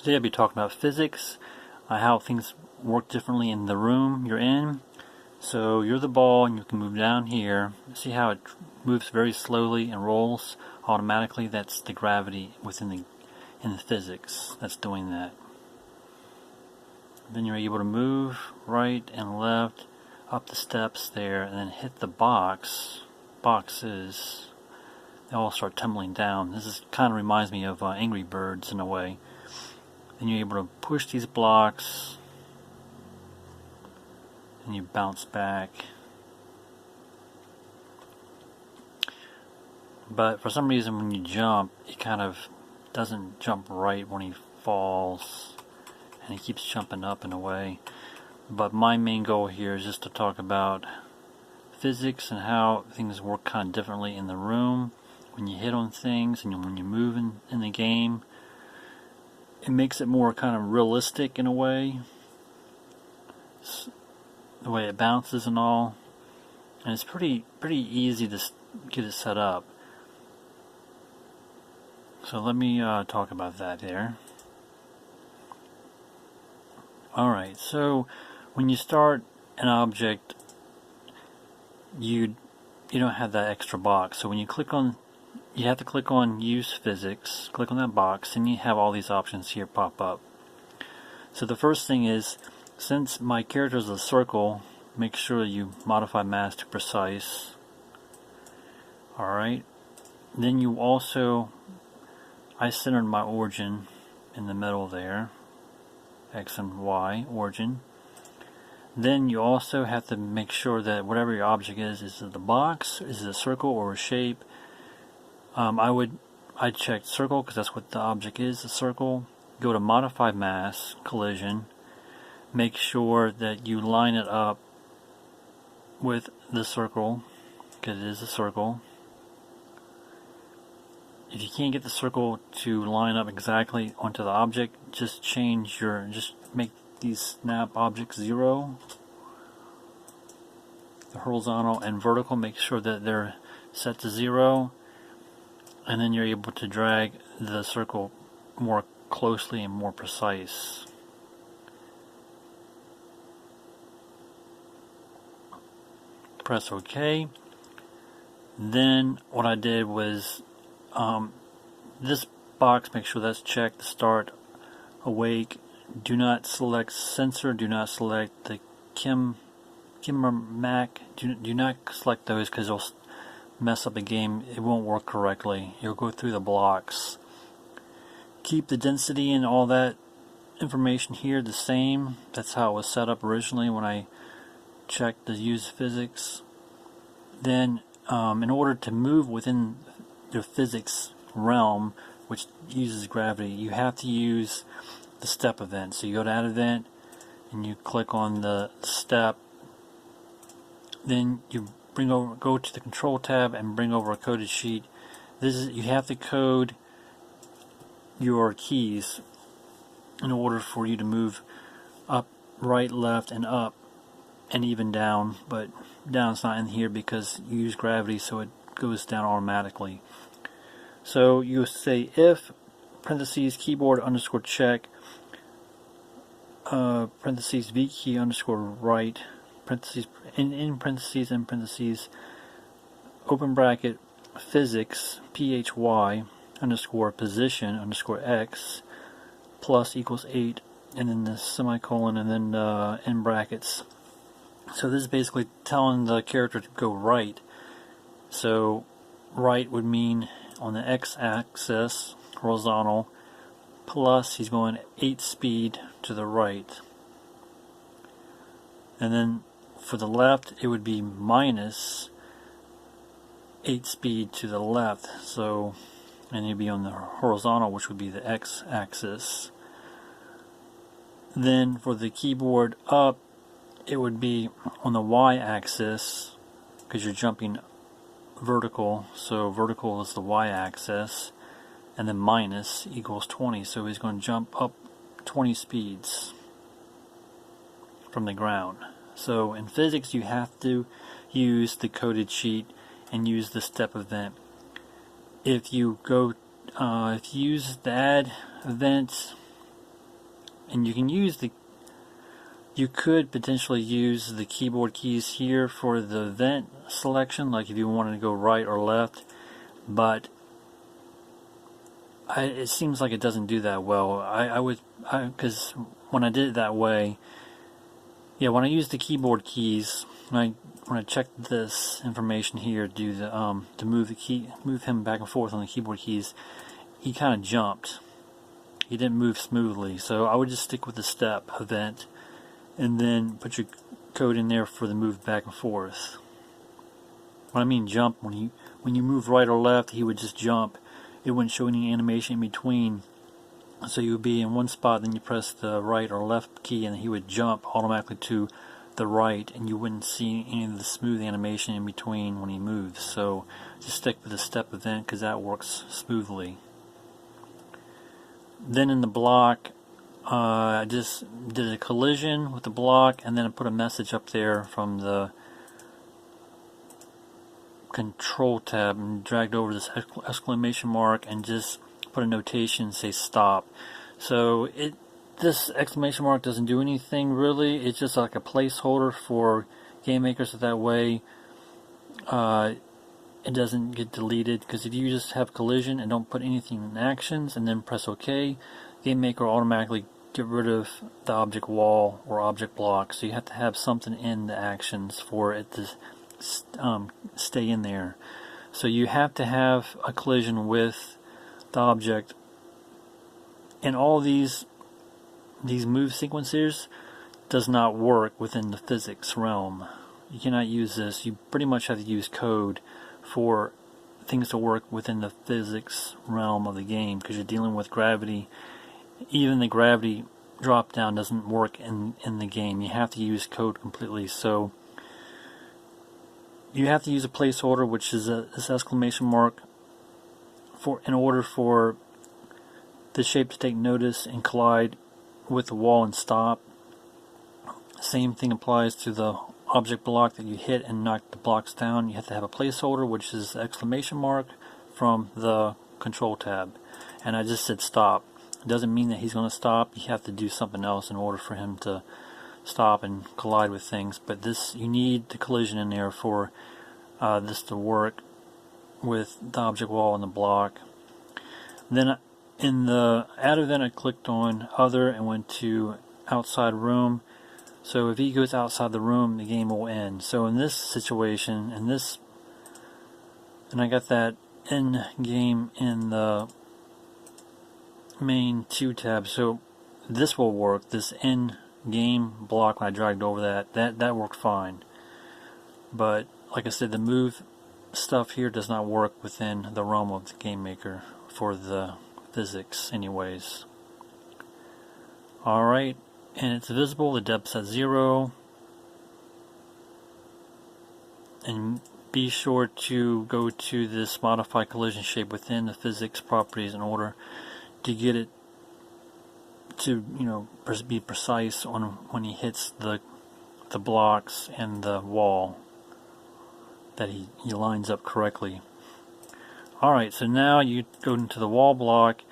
Today I'll be talking about physics, how things work differently in the room you're in. So you're the ball and you can move down here. See how it moves very slowly and rolls automatically? That's the gravity in the physics that's doing that. Then you're able to move right and left up the steps there and then hit the boxes. They all start tumbling down. This kind of reminds me of Angry Birds in a way. Then you're able to push these blocks and you bounce back. But for some reason when you jump, it kind of doesn't jump right when he falls, and he keeps jumping up in a way. But my main goal here is just to talk about physics and how things work kind of differently in the room when you hit on things and when you move in the game. It makes it more kind of realistic in a way, the way it bounces and all, and it's pretty easy to get it set up. So let me talk about that there. Alright, so when you start an object, you don't have that extra box. So when you click on, you have to click on Use Physics, click on that box, and you have all these options here pop up. So the first thing is, since my character is a circle, make sure you modify mass to precise. Alright, then you also, I centered my origin in the middle there, X and Y origin. Then you also have to make sure that whatever your object is it a box, is it a circle or a shape? I checked circle because that's what the object is, a circle. Go to modify mass, collision. Make sure that you line it up with the circle because it is a circle. If you can't get the circle to line up exactly onto the object, just make these snap objects 0. The horizontal and vertical, make sure that they're set to 0, and then you're able to drag the circle more closely and more precise. Press OK. Then what I did was this box, make sure that's checked to start awake. Do not select sensor, do not select the Kim or Mac, do not select those because it'll mess up the game. It won't work correctly. You'll go through the blocks. Keep the density and all that information here the same. That's how it was set up originally when I checked the use physics. Then in order to move within the physics realm, which uses gravity, you have to use the step event. So you go to add event and you click on the step, then you go to the control tab and bring over a coded sheet. You have to code your keys in order for you to move up, right, left, and up, and even down. But down's not in here because you use gravity, so it goes down automatically. So you say if parentheses keyboard underscore check parentheses v key underscore right parentheses in parentheses open bracket physics phy underscore position underscore x plus equals 8, and then the semicolon, and then in brackets. So this is basically telling the character to go right. So right would mean on the x-axis horizontal, plus he's going 8 speed to the right. And then for the left it would be minus 8 speed to the left. So, and you'd be on the horizontal, which would be the x-axis. Then for the keyboard up, it would be on the y-axis because you're jumping vertical, so vertical is the y-axis, and then minus equals 20, so he's going to jump up 20 speeds from the ground. So in physics you have to use the coded sheet and use the step event. If you use the add event and you could potentially use the keyboard keys here for the vent selection, like if you wanted to go right or left, but it seems like it doesn't do that well. Because when I did it that way, yeah, when I use the keyboard keys, when I check this information here, do the to move him back and forth on the keyboard keys, he kind of jumped. He didn't move smoothly, so I would just stick with the step event, and then put your code in there for the move back and forth. When I mean jump, when you move right or left, he would just jump. It wouldn't show any animation in between. So you would be in one spot, then you press the right or left key, and he would jump automatically to the right, and you wouldn't see any of the smooth animation in between when he moves. So just stick with the step event, because that works smoothly. Then in the block, I just did a collision with the block, and then I put a message up there from the control tab and dragged over this exclamation mark and just put a notation, say stop. So this exclamation mark doesn't do anything really. It's just like a placeholder for game makers, so that way it doesn't get deleted. Because if you just have collision and don't put anything in actions and then press OK, game maker will automatically get rid of the object wall or object block. So you have to have something in the actions for it to stay in there. So you have to have a collision with the object, and all these move sequencers does not work within the physics realm. You cannot use this. You pretty much have to use code for things to work within the physics realm of the game, because you're dealing with gravity. Even the gravity drop down doesn't work in the game. You have to use code completely. So you have to use a placeholder, which is this exclamation mark, in order for the shape to take notice and collide with the wall and stop. Same thing applies to the object block that you hit and knock the blocks down. You have to have a placeholder, which is the exclamation mark from the control tab. And I just said stop. It doesn't mean that he's going to stop. You have to do something else in order for him to stop and collide with things. But this, you need the collision in there for this to work with the object wall and the block. Then in the add event, I clicked on other and went to outside room. So if he goes outside the room, the game will end. So in this situation, and I got that in game in the main 2 tab. So this will work. This in game block, when I dragged over that worked fine. But like I said, the move stuff here does not work within the realm of the game maker for the physics anyways. Alright, and it's visible, the depth's at 0, and be sure to go to this modify collision shape within the physics properties in order to get it to be precise on when he hits the blocks and the wall, that he lines up correctly. Alright, so now you go into the wall block.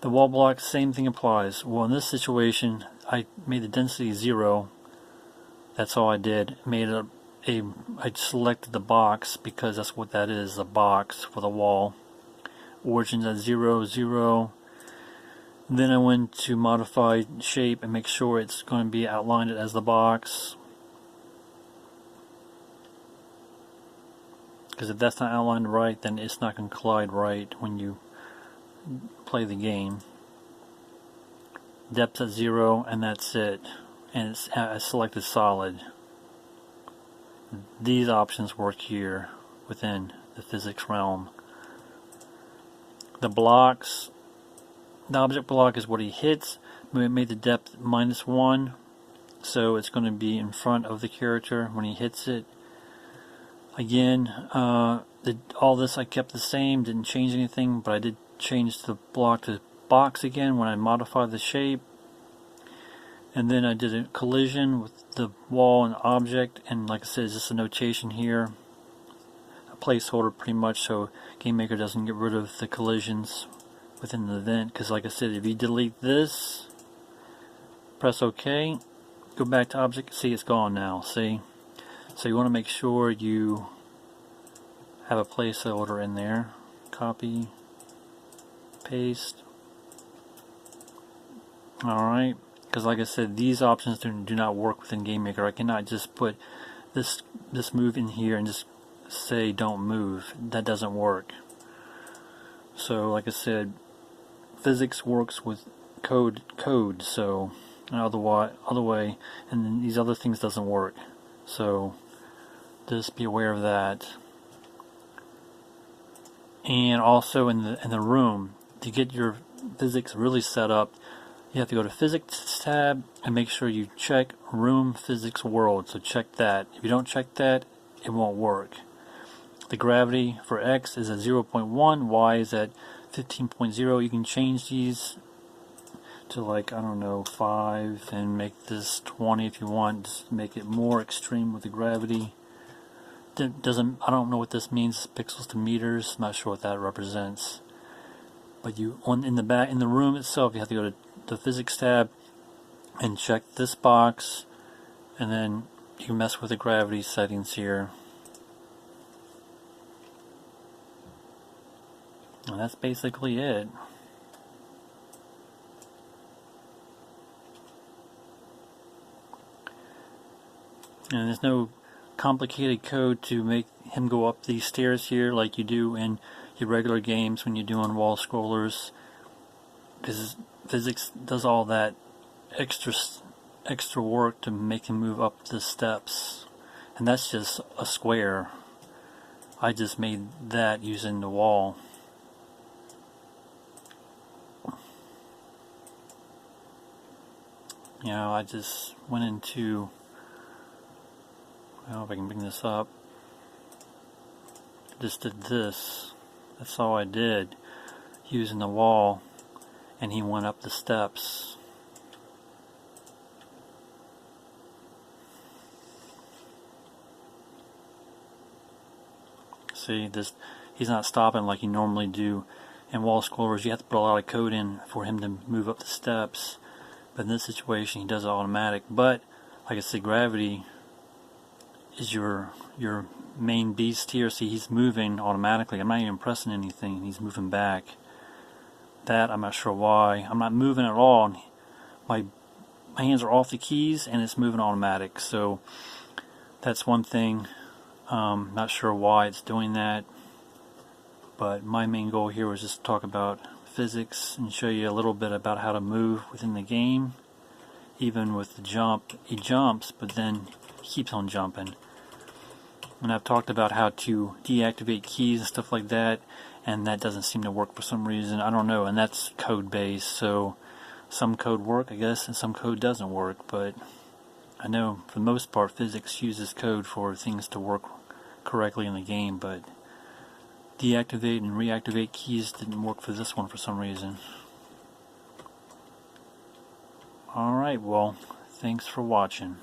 The wall block, same thing applies. Well, in this situation, I made the density 0. That's all I did. I selected the box, because that's what that is, a box for the wall. Origins at 0, 0. Then I went to modify shape and make sure it's going to be outlined as the box. Because if that's not outlined right, then it's not going to collide right when you play the game. Depth at 0, and that's it. And I selected solid. These options work here within the physics realm. The blocks, the object block is what he hits. We made the depth -1, so it's going to be in front of the character when he hits it. Again, all this I kept the same, didn't change anything, but I did change the block to box again when I modified the shape. And then I did a collision with the wall and object, and like I said, it's just a notation here, a placeholder pretty much, so Game Maker doesn't get rid of the collisions within the event. Because like I said, if you delete this, press OK, go back to object, see it's gone now, see? So you want to make sure you have a placeholder in there. Copy, paste. Alright, because like I said, these options do not work within GameMaker. I cannot just put this move in here and just say don't move. That doesn't work. So like I said, physics works with code, so other way, and then these other things doesn't work. So just be aware of that. And also in the room, to get your physics really set up, you have to go to Physics tab and make sure you check Room Physics World. So check that. If you don't check that, it won't work. The gravity for X is at 0.1, Y is at 15.0. You can change these to, like, I don't know, 5 and make this 20 if you want. Just make it more extreme with the gravity. I don't know what this means, pixels to meters. I'm not sure what that represents. But in the room itself, you have to go to the Physics tab and check this box, and then you can mess with the gravity settings here. And that's basically it. And there's no complicated code to make him go up these stairs here like you do in your regular games when you're doing wall scrollers, because physics does all that extra work to make him move up the steps, and that's just a square. I just made that using the wall. You know, I just went into, well, if I can bring this up, just did this. That's all I did using the wall, and he went up the steps. See, he's not stopping like you normally do in wall scrollers. You have to put a lot of code in for him to move up the steps. But in this situation, he does it automatic. But like I said, gravity is your main beast here. See, he's moving automatically. I'm not even pressing anything. He's moving back. That I'm not sure why. I'm not moving at all. My hands are off the keys, and it's moving automatic. So that's one thing. Not sure why it's doing that. But my main goal here was just to talk about physics and show you a little bit about how to move within the game. Even with the jump, he jumps, but then he keeps on jumping. And I've talked about how to deactivate keys and stuff like that, and that doesn't seem to work for some reason. I don't know, and that's code based, so some code work, I guess, and some code doesn't work. But I know for the most part physics uses code for things to work correctly in the game, but deactivate and reactivate keys didn't work for this one for some reason. Alright, well, thanks for watching.